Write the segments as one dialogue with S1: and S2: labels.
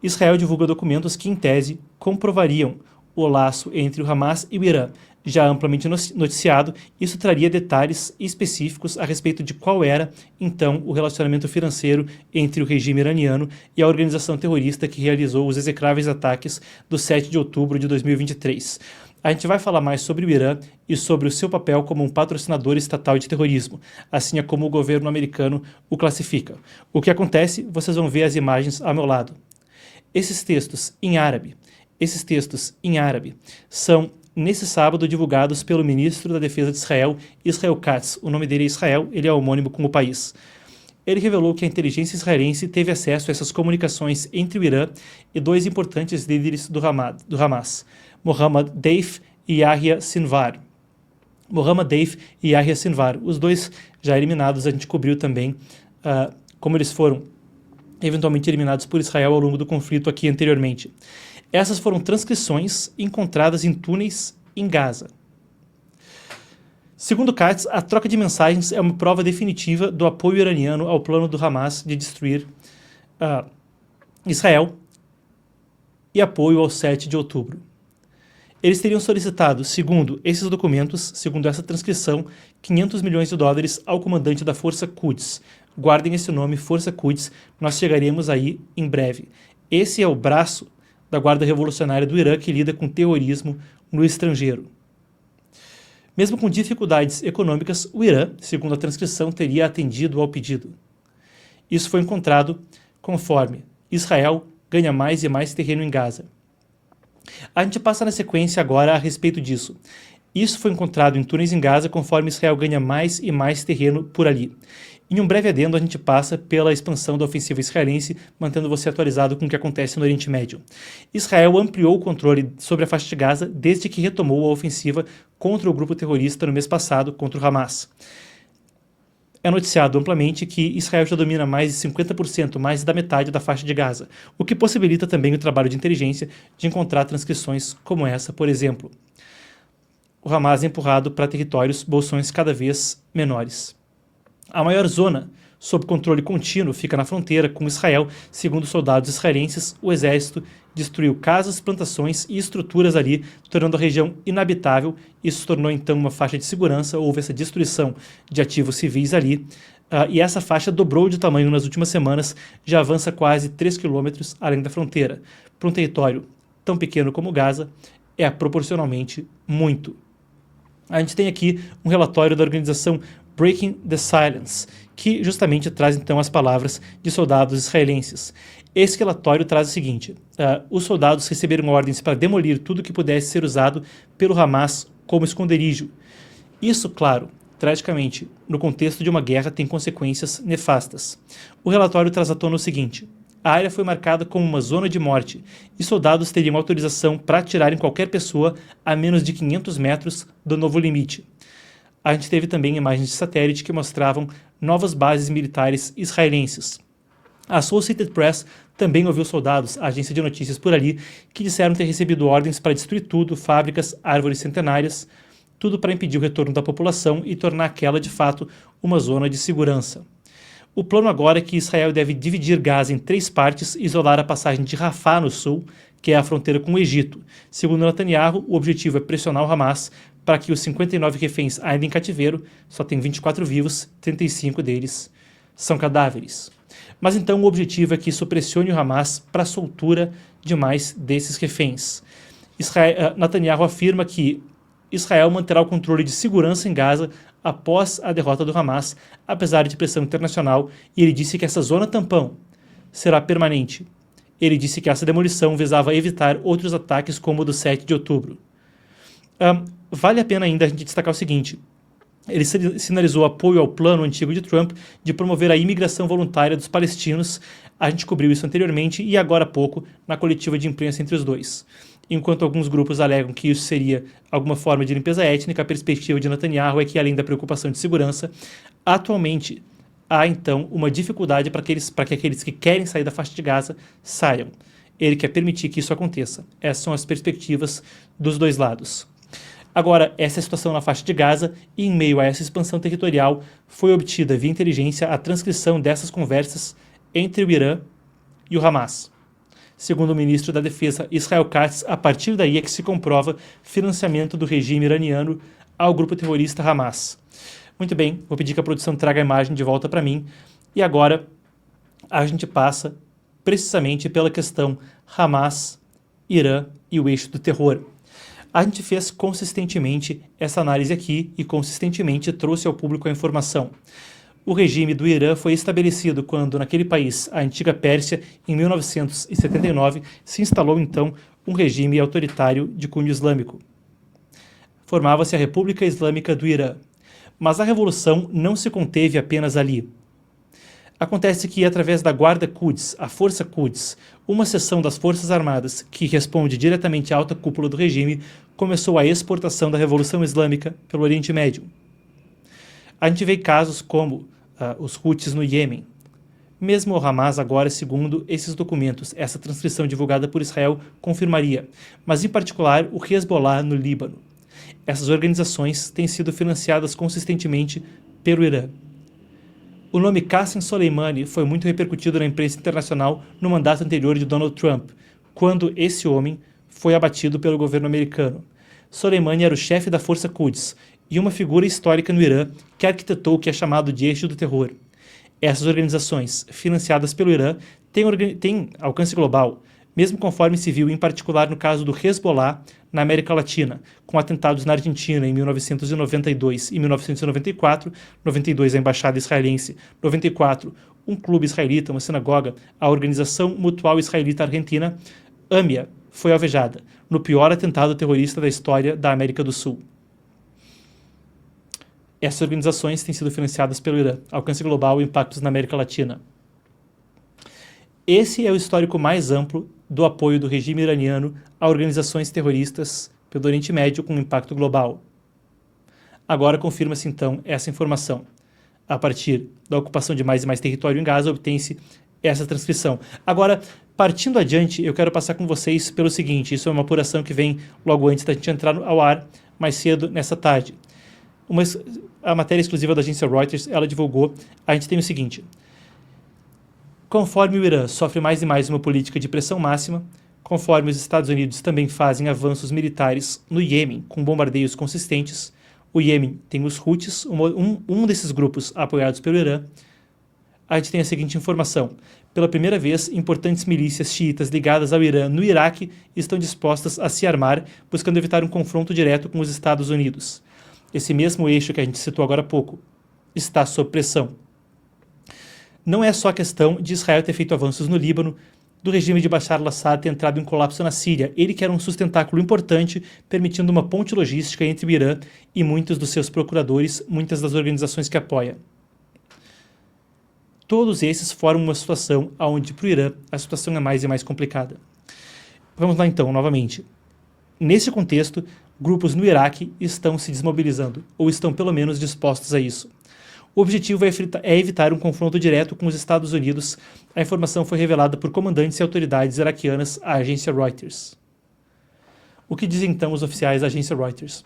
S1: Israel divulga documentos que, em tese, comprovariam o laço entre o Hamas e o Irã. Já amplamente noticiado, isso traria detalhes específicos a respeito de qual era, então, o relacionamento financeiro entre o regime iraniano e a organização terrorista que realizou os execráveis ataques do 7 de outubro de 2023. A gente vai falar mais sobre o Irã e sobre o seu papel como um patrocinador estatal de terrorismo, assim como o governo americano o classifica. O que acontece, vocês vão ver as imagens ao meu lado. Esses textos em árabe são, nesse sábado, divulgados pelo ministro da Defesa de Israel, Israel Katz. O nome dele é Israel, ele é homônimo com o país. Ele revelou que a inteligência israelense teve acesso a essas comunicações entre o Irã e dois importantes líderes do Hamas, Mohammad Deif e Yahya Sinwar. Os dois já eliminados, a gente cobriu também como eles foram eventualmente eliminados por Israel ao longo do conflito aqui anteriormente. Essas foram transcrições encontradas em túneis em Gaza. Segundo Katz, a troca de mensagens é uma prova definitiva do apoio iraniano ao plano do Hamas de destruir Israel e apoio ao 7 de outubro. Eles teriam solicitado, segundo esses documentos, segundo essa transcrição, 500 milhões de dólares ao comandante da Força Quds. Guardem esse nome, Força Quds, nós chegaremos aí em breve. Esse é o braço da Guarda Revolucionária do Irã que lida com terrorismo no estrangeiro. Mesmo com dificuldades econômicas, o Irã, segundo a transcrição, teria atendido ao pedido. Isso foi encontrado conforme Israel ganha mais e mais terreno em Gaza. A gente passa na sequência agora a respeito disso. Isso foi encontrado em túneis em Gaza conforme Israel ganha mais e mais terreno por ali. Em um breve adendo, a gente passa pela expansão da ofensiva israelense, mantendo você atualizado com o que acontece no Oriente Médio. Israel ampliou o controle sobre a faixa de Gaza desde que retomou a ofensiva contra o grupo terrorista no mês passado, contra o Hamas. É noticiado amplamente que Israel já domina mais de 50%, mais da metade da faixa de Gaza, o que possibilita também o trabalho de inteligência de encontrar transcrições como essa, por exemplo. O Hamas é empurrado para territórios bolsões cada vez menores. A maior zona sob controle contínuo fica na fronteira com Israel. Segundo soldados israelenses, o exército destruiu casas, plantações e estruturas ali, tornando a região inabitável. Isso se tornou então uma faixa de segurança, houve essa destruição de ativos civis ali, e essa faixa dobrou de tamanho nas últimas semanas, já avança quase 3 quilômetros além da fronteira. Para um território tão pequeno como Gaza, é proporcionalmente muito. A gente tem aqui um relatório da organização Breaking the Silence, que justamente traz então as palavras de soldados israelenses. Esse relatório traz o seguinte: os soldados receberam ordens para demolir tudo que pudesse ser usado pelo Hamas como esconderijo. Isso, claro, tragicamente, no contexto de uma guerra tem consequências nefastas. O relatório traz à tona o seguinte: a área foi marcada como uma zona de morte e soldados teriam autorização para atirarem qualquer pessoa a menos de 500 metros do novo limite. A gente teve também imagens de satélite que mostravam novas bases militares israelenses. A Associated Press também ouviu soldados, a agência de notícias por ali, que disseram ter recebido ordens para destruir tudo, fábricas, árvores centenárias, tudo para impedir o retorno da população e tornar aquela, de fato, uma zona de segurança. O plano agora é que Israel deve dividir Gaza em 3 partes e isolar a passagem de Rafah no sul, que é a fronteira com o Egito. Segundo Netanyahu, o objetivo é pressionar o Hamas para que os 59 reféns ainda em cativeiro, só tem 24 vivos, 35 deles são cadáveres. Mas então o objetivo é que isso pressione o Hamas para a soltura de mais desses reféns. Netanyahu afirma que Israel manterá o controle de segurança em Gaza após a derrota do Hamas, apesar de pressão internacional, e ele disse que essa zona tampão será permanente. Ele disse que essa demolição visava evitar outros ataques como o do 7 de outubro. Vale a pena ainda a gente destacar o seguinte: ele sinalizou apoio ao plano antigo de Trump de promover a imigração voluntária dos palestinos. A gente cobriu isso anteriormente e agora há pouco na coletiva de imprensa entre os dois. Enquanto alguns grupos alegam que isso seria alguma forma de limpeza étnica, a perspectiva de Netanyahu é que, além da preocupação de segurança, atualmente há então uma dificuldade para que aqueles que querem sair da faixa de Gaza saiam. Ele quer permitir que isso aconteça. Essas são as perspectivas dos dois lados. Agora, essa é a situação na faixa de Gaza, e em meio a essa expansão territorial foi obtida via inteligência a transcrição dessas conversas entre o Irã e o Hamas. Segundo o ministro da Defesa Israel Katz, a partir daí é que se comprova financiamento do regime iraniano ao grupo terrorista Hamas. Muito bem, vou pedir que a produção traga a imagem de volta para mim. E agora a gente passa precisamente pela questão Hamas, Irã e o eixo do terror. A gente fez consistentemente essa análise aqui e consistentemente trouxe ao público a informação. O regime do Irã foi estabelecido quando, naquele país, a antiga Pérsia, em 1979, se instalou então um regime autoritário de cunho islâmico. Formava-se a República Islâmica do Irã. Mas a revolução não se conteve apenas ali. Acontece que, através da Guarda Quds, a Força Quds, uma seção das Forças Armadas que responde diretamente à alta cúpula do regime, começou a exportação da Revolução Islâmica pelo Oriente Médio. A gente vê casos como os Houthis no Iêmen. Mesmo o Hamas agora, segundo esses documentos, essa transcrição divulgada por Israel confirmaria, mas em particular o Hezbollah no Líbano. Essas organizações têm sido financiadas consistentemente pelo Irã. O nome Qasem Soleimani foi muito repercutido na imprensa internacional no mandato anterior de Donald Trump, quando esse homem foi abatido pelo governo americano. Soleimani era o chefe da Força Quds e uma figura histórica no Irã que arquitetou o que é chamado de eixo do terror. Essas organizações, financiadas pelo Irã, têm alcance global, mesmo conforme se viu em particular no caso do Hezbollah na América Latina, com atentados na Argentina em 1992 e 1994, 92 a Embaixada Israelense, 94 um clube israelita, uma sinagoga, a Organização Mutual Israelita Argentina, AMIA, foi alvejada, no pior atentado terrorista da história da América do Sul. Essas organizações têm sido financiadas pelo Irã, alcance global e impactos na América Latina. Esse é o histórico mais amplo do apoio do regime iraniano a organizações terroristas pelo Oriente Médio com impacto global. Agora confirma-se então essa informação. A partir da ocupação de mais e mais território em Gaza, obtém-se essa transcrição. Agora, partindo adiante, eu quero passar com vocês pelo seguinte, isso é uma apuração que vem logo antes da gente entrar ao ar, mais cedo nessa tarde. A matéria exclusiva da agência Reuters, ela divulgou, a gente tem o seguinte: conforme o Irã sofre mais e mais uma política de pressão máxima, conforme os Estados Unidos também fazem avanços militares no Iêmen com bombardeios consistentes, o Iêmen tem os Houthis, um desses grupos apoiados pelo Irã, a gente tem a seguinte informação: pela primeira vez, importantes milícias xiitas ligadas ao Irã no Iraque estão dispostas a se armar, buscando evitar um confronto direto com os Estados Unidos. Esse mesmo eixo que a gente citou agora há pouco está sob pressão. Não é só a questão de Israel ter feito avanços no Líbano, do regime de Bashar al-Assad ter entrado em colapso na Síria, ele que era um sustentáculo importante, permitindo uma ponte logística entre o Irã e muitos dos seus procuradores, muitas das organizações que apoia. Todos esses formam uma situação onde, para o Irã, a situação é mais e mais complicada. Vamos lá então, novamente. Nesse contexto, grupos no Iraque estão se desmobilizando, ou estão pelo menos dispostos a isso. O objetivo é evitar um confronto direto com os Estados Unidos. A informação foi revelada por comandantes e autoridades iraquianas à agência Reuters. O que dizem então os oficiais da agência Reuters?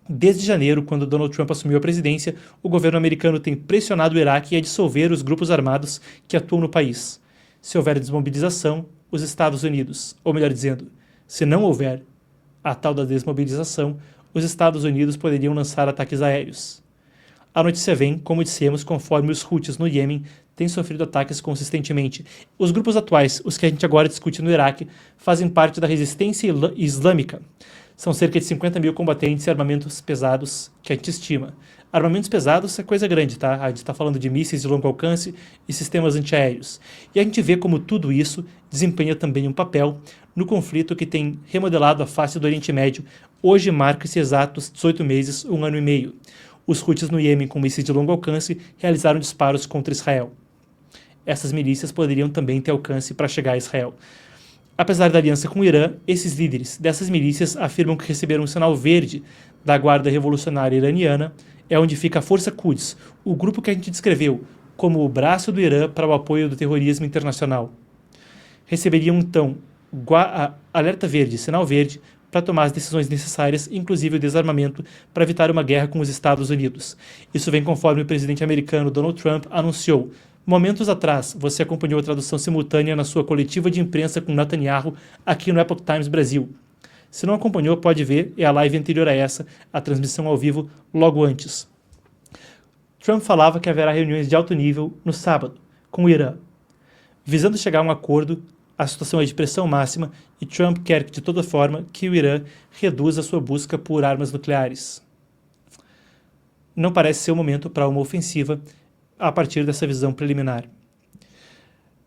S1: Desde janeiro, quando Donald Trump assumiu a presidência, o governo americano tem pressionado o Iraque a dissolver os grupos armados que atuam no país. Se houver desmobilização, os Estados Unidos, ou melhor dizendo, se não houver a tal da desmobilização, os Estados Unidos poderiam lançar ataques aéreos. A notícia vem, como dissemos, conforme os Houthis no Iêmen têm sofrido ataques consistentemente. Os grupos atuais, os que a gente agora discute no Iraque, fazem parte da resistência islâmica. São cerca de 50 mil combatentes e armamentos pesados que a gente estima. Armamentos pesados é coisa grande, tá? A gente está falando de mísseis de longo alcance e sistemas antiaéreos. E a gente vê como tudo isso desempenha também um papel no conflito que tem remodelado a face do Oriente Médio. Hoje marca-se exatos 18 meses, um ano e meio. Os Houthis no Iêmen com mísseis de longo alcance realizaram disparos contra Israel. Essas milícias poderiam também ter alcance para chegar a Israel. Apesar da aliança com o Irã, esses líderes dessas milícias afirmam que receberam um sinal verde da Guarda Revolucionária Iraniana, é onde fica a Força Quds, o grupo que a gente descreveu como o braço do Irã para o apoio do terrorismo internacional. Receberiam então alerta verde, sinal verde, para tomar as decisões necessárias, inclusive o desarmamento, para evitar uma guerra com os Estados Unidos. Isso vem conforme o presidente americano Donald Trump anunciou. Momentos atrás, você acompanhou a tradução simultânea na sua coletiva de imprensa com Netanyahu aqui no Epoch Times Brasil. Se não acompanhou, pode ver, é a live anterior a essa, a transmissão ao vivo logo antes. Trump falava que haverá reuniões de alto nível no sábado, com o Irã. Visando chegar a um acordo, a situação é de pressão máxima e Trump quer, de toda forma, que o Irã reduza sua busca por armas nucleares. Não parece ser o momento para uma ofensiva a partir dessa visão preliminar.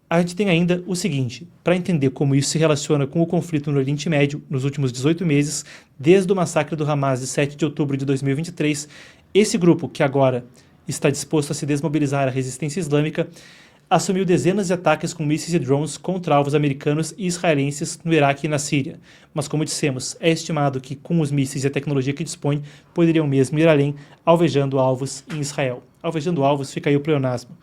S1: A gente tem ainda o seguinte, para entender como isso se relaciona com o conflito no Oriente Médio nos últimos 18 meses, desde o massacre do Hamas de 7 de outubro de 2023, esse grupo, que agora está disposto a se desmobilizar à resistência islâmica, assumiu dezenas de ataques com mísseis e drones contra alvos americanos e israelenses no Iraque e na Síria. Mas, como dissemos, é estimado que, com os mísseis e a tecnologia que dispõe, poderiam mesmo ir além, alvejando alvos em Israel. Alvejando alvos, fica aí o pleonasmo.